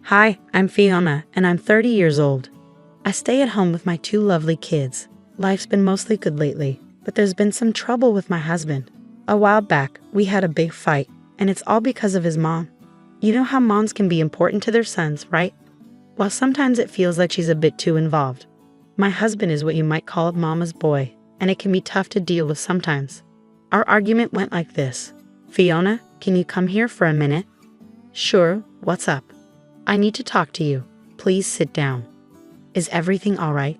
Hi, I'm Fiona, and I'm 30 years old. I stay at home with my two lovely kids. Life's been mostly good lately, but there's been some trouble with my husband. A while back, we had a big fight, and it's all because of his mom. You know how moms can be important to their sons, right? Well, sometimes it feels like she's a bit too involved. My husband is what you might call a mama's boy, and it can be tough to deal with sometimes. Our argument went like this. Fiona, can you come here for a minute? Sure, what's up? I need to talk to you. Please sit down. Is everything all right?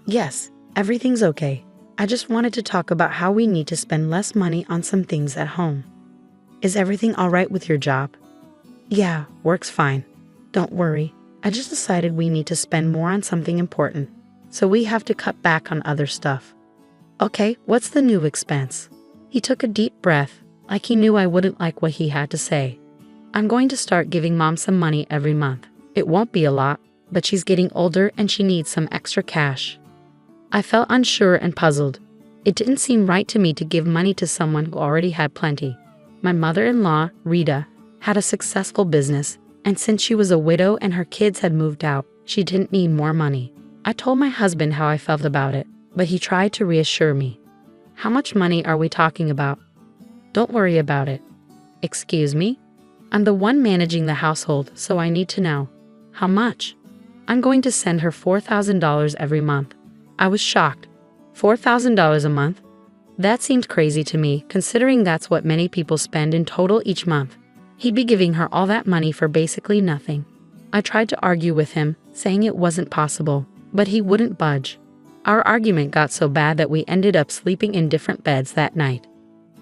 Yes, everything's okay. I just wanted to talk about how we need to spend less money on some things at home. Is everything all right with your job? Yeah, work's fine. Don't worry. I just decided we need to spend more on something important, so we have to cut back on other stuff. Okay, what's the new expense? He took a deep breath, like he knew I wouldn't like what he had to say. I'm going to start giving Mom some money every month. It won't be a lot, but she's getting older and she needs some extra cash. I felt unsure and puzzled. It didn't seem right to me to give money to someone who already had plenty. My mother-in-law, Rita, had a successful business, and since she was a widow and her kids had moved out, she didn't need more money. I told my husband how I felt about it, but he tried to reassure me. How much money are we talking about? Don't worry about it. Excuse me? I'm the one managing the household, so I need to know. How much? I'm going to send her $4,000 every month. I was shocked. $4,000 a month? That seemed crazy to me, considering that's what many people spend in total each month. He'd be giving her all that money for basically nothing. I tried to argue with him, saying it wasn't possible, but he wouldn't budge. Our argument got so bad that we ended up sleeping in different beds that night.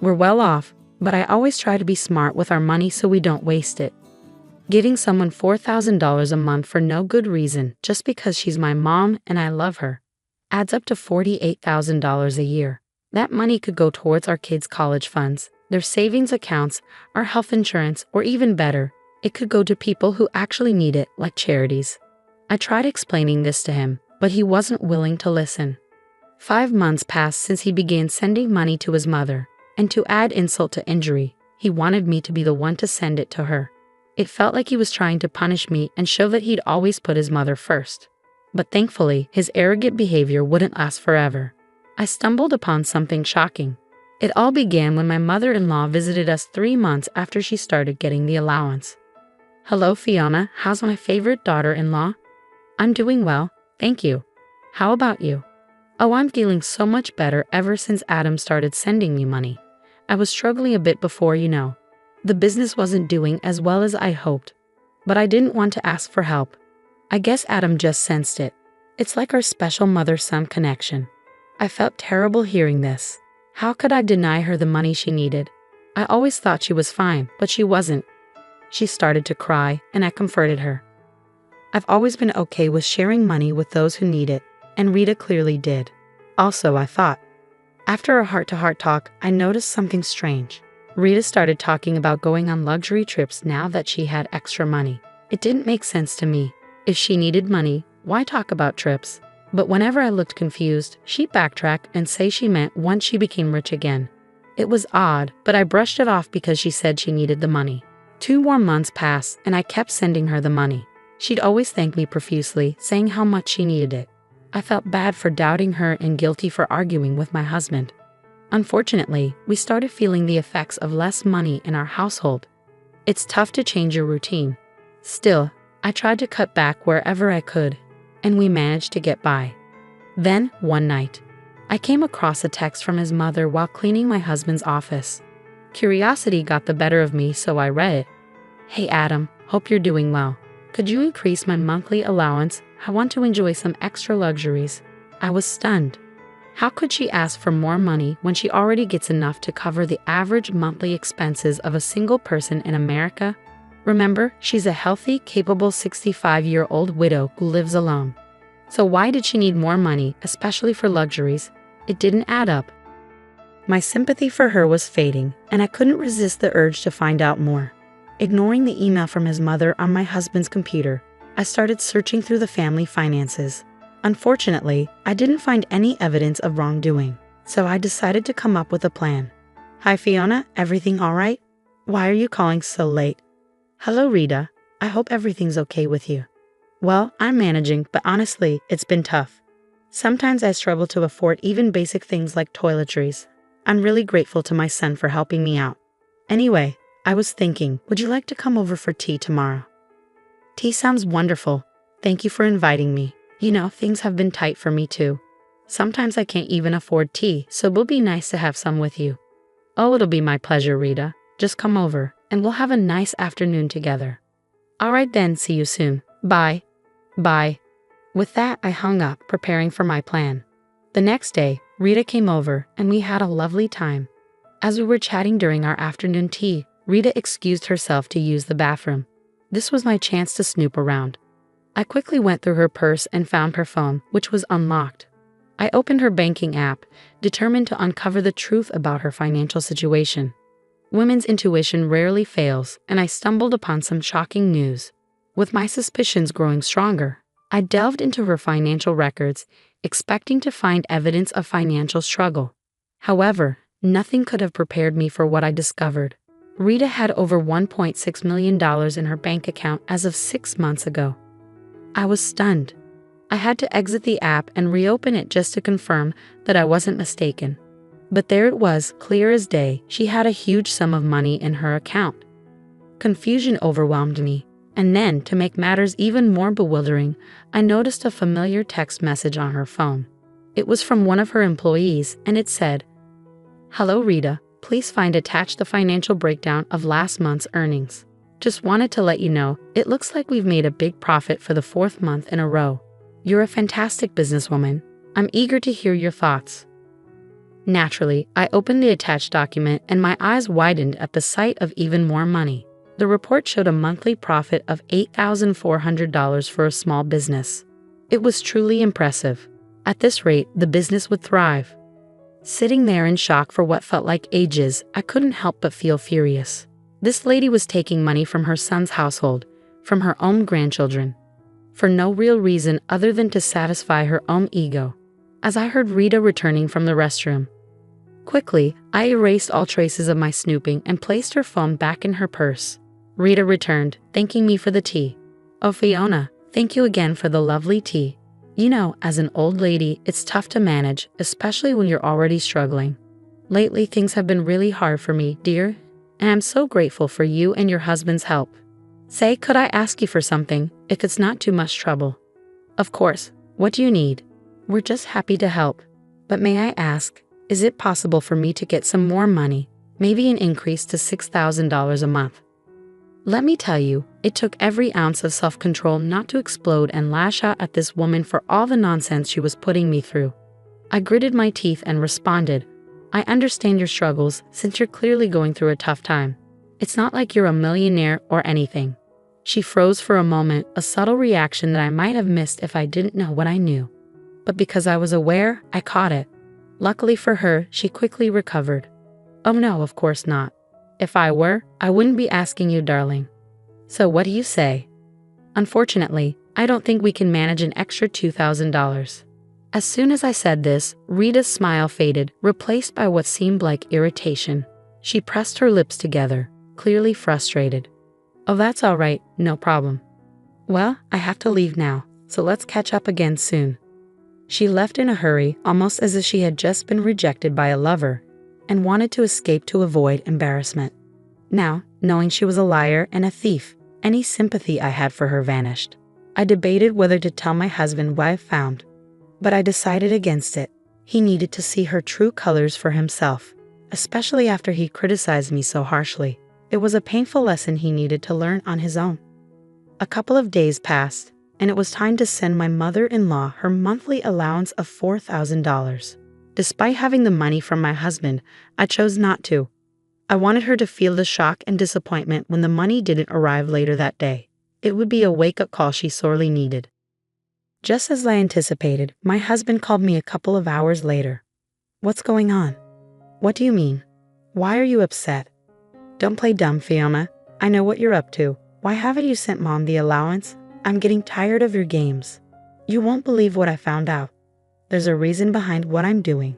We're well off, but I always try to be smart with our money so we don't waste it. Giving someone $4,000 a month for no good reason, just because she's my mom and I love her, adds up to $48,000 a year. That money could go towards our kids' college funds, their savings accounts, our health insurance, or even better, it could go to people who actually need it, like charities. I tried explaining this to him, but he wasn't willing to listen. 5 months passed since he began sending money to his mother, and to add insult to injury, he wanted me to be the one to send it to her. It felt like he was trying to punish me and show that he'd always put his mother first. But thankfully, his arrogant behavior wouldn't last forever. I stumbled upon something shocking. It all began when my mother-in-law visited us 3 months after she started getting the allowance. Hello, Fiona. How's my favorite daughter-in-law? I'm doing well, thank you. How about you? Oh, I'm feeling so much better ever since Adam started sending me money. I was struggling a bit before, you know. The business wasn't doing as well as I hoped, but I didn't want to ask for help. I guess Adam just sensed it. It's like our special mother-son connection. I felt terrible hearing this. How could I deny her the money she needed? I always thought she was fine, but she wasn't. She started to cry, and I comforted her. I've always been okay with sharing money with those who need it, and Rita clearly did. Also, I thought. After a heart-to-heart talk, I noticed something strange. Rita started talking about going on luxury trips now that she had extra money. It didn't make sense to me. If she needed money, why talk about trips? But whenever I looked confused, she'd backtrack and say she meant once she became rich again. It was odd, but I brushed it off because she said she needed the money. 2 more months passed, and I kept sending her the money. She'd always thank me profusely, saying how much she needed it. I felt bad for doubting her and guilty for arguing with my husband. Unfortunately, we started feeling the effects of less money in our household. It's tough to change your routine. Still, I tried to cut back wherever I could, and we managed to get by. Then, one night, I came across a text from his mother while cleaning my husband's office. Curiosity got the better of me, so I read it. Hey Adam, hope you're doing well. Could you increase my monthly allowance? I want to enjoy some extra luxuries. I was stunned. How could she ask for more money when she already gets enough to cover the average monthly expenses of a single person in America? Remember, she's a healthy, capable 65-year-old widow who lives alone. So why did she need more money, especially for luxuries? It didn't add up. My sympathy for her was fading, and I couldn't resist the urge to find out more. Ignoring the email from his mother on my husband's computer, I started searching through the family finances. Unfortunately, I didn't find any evidence of wrongdoing, so I decided to come up with a plan. Hi Fiona, everything all right? Why are you calling so late? Hello Rita, I hope everything's okay with you. Well, I'm managing, but honestly, it's been tough. Sometimes I struggle to afford even basic things like toiletries. I'm really grateful to my son for helping me out. Anyway, I was thinking, would you like to come over for tea tomorrow? Tea sounds wonderful. Thank you for inviting me. You know, things have been tight for me too. Sometimes I can't even afford tea, so it'll be nice to have some with you. Oh, it'll be my pleasure, Rita. Just come over, and we'll have a nice afternoon together. All right then, see you soon. Bye. Bye. With that, I hung up, preparing for my plan. The next day, Rita came over, and we had a lovely time. As we were chatting during our afternoon tea, Rita excused herself to use the bathroom. This was my chance to snoop around. I quickly went through her purse and found her phone, which was unlocked. I opened her banking app, determined to uncover the truth about her financial situation. Women's intuition rarely fails, and I stumbled upon some shocking news. With my suspicions growing stronger, I delved into her financial records, expecting to find evidence of financial struggle. However, nothing could have prepared me for what I discovered. Rita had over $1.6 million in her bank account as of 6 months ago. I was stunned. I had to exit the app and reopen it just to confirm that I wasn't mistaken. But there it was, clear as day. She had a huge sum of money in her account. Confusion overwhelmed me, and then, to make matters even more bewildering, I noticed a familiar text message on her phone. It was from one of her employees, and it said, "Hello Rita, please find attached the financial breakdown of last month's earnings. Just wanted to let you know, it looks like we've made a big profit for the 4th month in a row. You're a fantastic businesswoman. I'm eager to hear your thoughts." Naturally, I opened the attached document and my eyes widened at the sight of even more money. The report showed a monthly profit of $8,400 for a small business. It was truly impressive. At this rate, the business would thrive. Sitting there in shock for what felt like ages, I couldn't help but feel furious. This lady was taking money from her son's household, from her own grandchildren, for no real reason other than to satisfy her own ego. As I heard Rita returning from the restroom, quickly, I erased all traces of my snooping and placed her phone back in her purse. Rita returned, thanking me for the tea. "Oh, Fiona, thank you again for the lovely tea. You know, as an old lady, it's tough to manage, especially when you're already struggling. Lately, things have been really hard for me, dear, and I'm so grateful for you and your husband's help. Say, could I ask you for something, if it's not too much trouble?" "Of course. What do you need?" "We're just happy to help. But may I ask, is it possible for me to get some more money, maybe an increase to $6,000 a month?" Let me tell you, it took every ounce of self-control not to explode and lash out at this woman for all the nonsense she was putting me through. I gritted my teeth and responded, "I understand your struggles since you're clearly going through a tough time. It's not like you're a millionaire or anything." She froze for a moment, a subtle reaction that I might have missed if I didn't know what I knew. But because I was aware, I caught it. Luckily for her, she quickly recovered. "Oh no, of course not. If I were, I wouldn't be asking you, darling. So what do you say?" "Unfortunately, I don't think we can manage an extra $2,000. As soon as I said this, Rita's smile faded, replaced by what seemed like irritation. She pressed her lips together, clearly frustrated. "Oh, that's all right, no problem. Well, I have to leave now, so let's catch up again soon." She left in a hurry, almost as if she had just been rejected by a lover and wanted to escape to avoid embarrassment. Now, knowing she was a liar and a thief, any sympathy I had for her vanished. I debated whether to tell my husband what I found, but I decided against it. He needed to see her true colors for himself, especially after he criticized me so harshly. It was a painful lesson he needed to learn on his own. A couple of days passed, and it was time to send my mother-in-law her monthly allowance of $4,000. Despite having the money from my husband, I chose not to. I wanted her to feel the shock and disappointment when the money didn't arrive later that day. It would be a wake-up call she sorely needed. Just as I anticipated, my husband called me a couple of hours later. "What's going on?" "What do you mean? Why are you upset?" "Don't play dumb, Fiona. I know what you're up to. Why haven't you sent Mom the allowance? I'm getting tired of your games. You won't believe what I found out. There's a reason behind what I'm doing.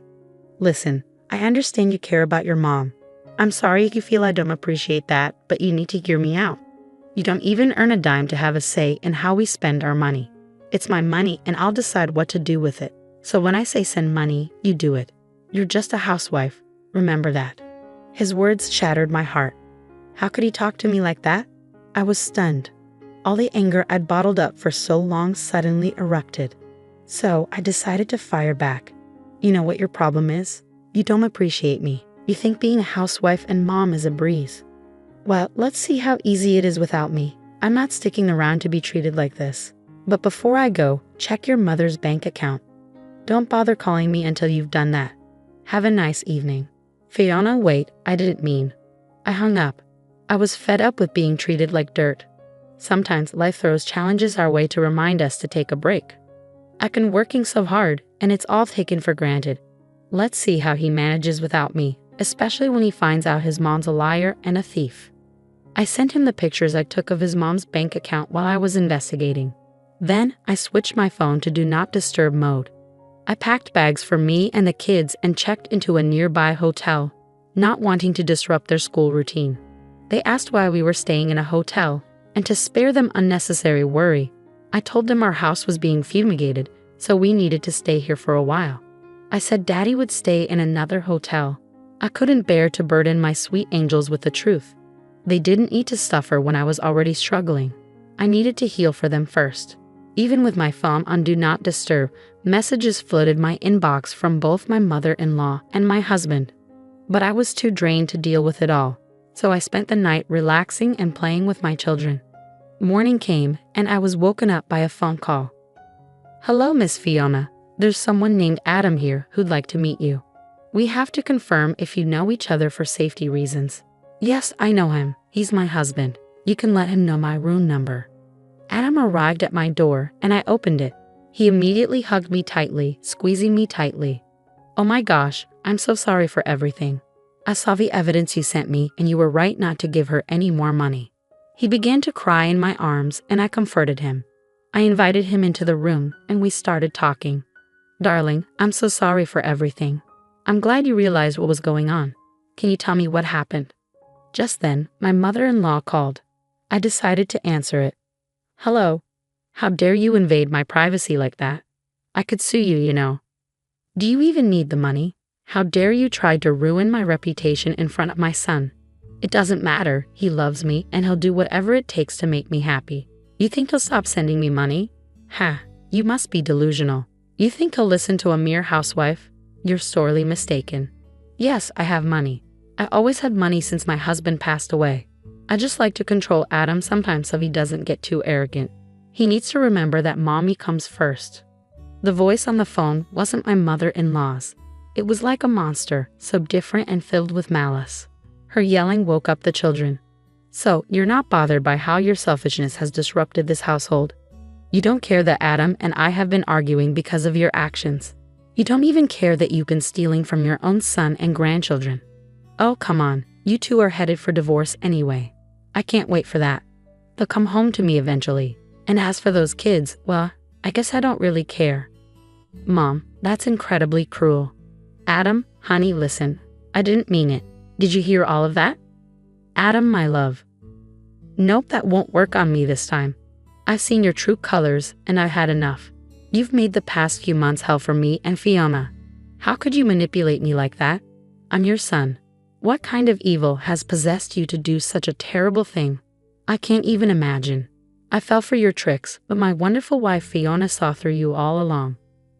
Listen, I understand you care about your mom. I'm sorry if you feel I don't appreciate that, but you need to hear me out. You don't even earn a dime to have a say in how we spend our money. It's my money and I'll decide what to do with it. So when I say send money, you do it. You're just a housewife. Remember that." His words shattered my heart. How could he talk to me like that? I was stunned. All the anger I'd bottled up for so long suddenly erupted. So I decided to fire back. "You know what your problem is? You don't appreciate me. You think being a housewife and mom is a breeze. Well, let's see how easy it is without me. I'm not sticking around to be treated like this. But before I go, check your mother's bank account. Don't bother calling me until you've done that. Have a nice evening." "Fiona, wait, I didn't mean." I hung up. I was fed up with being treated like dirt. Sometimes life throws challenges our way to remind us to take a break. I've been working so hard, and it's all taken for granted. Let's see how he manages without me, especially when he finds out his mom's a liar and a thief. I sent him the pictures I took of his mom's bank account while I was investigating. Then I switched my phone to do not disturb mode. I packed bags for me and the kids and checked into a nearby hotel, not wanting to disrupt their school routine. They asked why we were staying in a hotel, and to spare them unnecessary worry, I told them our house was being fumigated, so we needed to stay here for a while. I said Daddy would stay in another hotel. I couldn't bear to burden my sweet angels with the truth. They didn't need to suffer when I was already struggling. I needed to heal for them first. Even with my phone on Do Not Disturb, messages flooded my inbox from both my mother-in-law and my husband. But I was too drained to deal with it all, so I spent the night relaxing and playing with my children. Morning came, and I was woken up by a phone call. "Hello, Miss Fiona. There's someone named Adam here who'd like to meet you. We have to confirm if you know each other for safety reasons." "Yes, I know him. He's my husband. You can let him know my room number." Adam arrived at my door, and I opened it. He immediately hugged me tightly, squeezing me tightly. "Oh my gosh, I'm so sorry for everything. I saw the evidence you sent me, and you were right not to give her any more money." He began to cry in my arms, and I comforted him. I invited him into the room, and we started talking. "Darling, I'm so sorry for everything. I'm glad you realized what was going on. Can you tell me what happened?" Just then, my mother-in-law called. I decided to answer it. "Hello. How dare you invade my privacy like that? I could sue you, you know." "Do you even need the money? How dare you try to ruin my reputation in front of my son? It doesn't matter. He loves me, and he'll do whatever it takes to make me happy. You think he'll stop sending me money? Ha, you must be delusional. You think he'll listen to a mere housewife? You're sorely mistaken. Yes, I have money. I always had money since my husband passed away. I just like to control Adam sometimes so he doesn't get too arrogant. He needs to remember that mommy comes first." The voice on the phone wasn't my mother-in-law's. It was like a monster, so different and filled with malice. Her yelling woke up the children. "So, you're not bothered by how your selfishness has disrupted this household? You don't care that Adam and I have been arguing because of your actions? You don't even care that you've been stealing from your own son and grandchildren? Oh, come on, you two are headed for divorce anyway. I can't wait for that. They'll come home to me eventually. And as for those kids, well, I guess I don't really care." "Mom, that's incredibly cruel." "Adam, honey, listen. I didn't mean it. Did you hear all of that?" "Adam, my love." "Nope, that won't work on me this time. I've seen your true colors, and I've had enough. You've made the past few months hell for me and Fiona. How could you manipulate me like that? I'm your son. What kind of evil has possessed you to do such a terrible thing? I can't even imagine. I fell for your tricks, but my wonderful wife Fiona saw through you all along.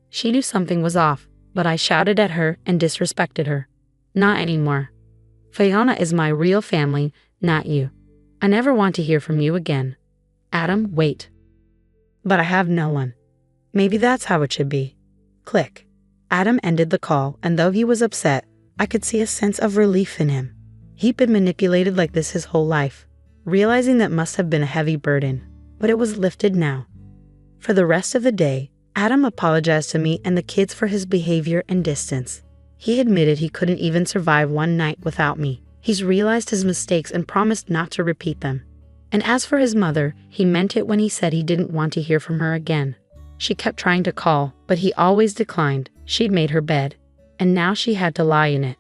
She knew something was off, but I shouted at her and disrespected her. Not anymore. Fiona is my real family, not you. I never want to hear from you again. Adam, wait." But I have no one. Maybe that's how it should be. Click. Adam ended the call, and though he was upset, I could see a sense of relief in him. He'd been manipulated like this his whole life. Realizing that must have been a heavy burden, but it was lifted now. For the rest of the day, Adam apologized to me and the kids for his behavior and distance. He admitted he couldn't even survive one night without me. He's realized his mistakes and promised not to repeat them. And as for his mother, he meant it when he said he didn't want to hear from her again. She kept trying to call, but he always declined. She'd made her bed, and now she had to lie in it.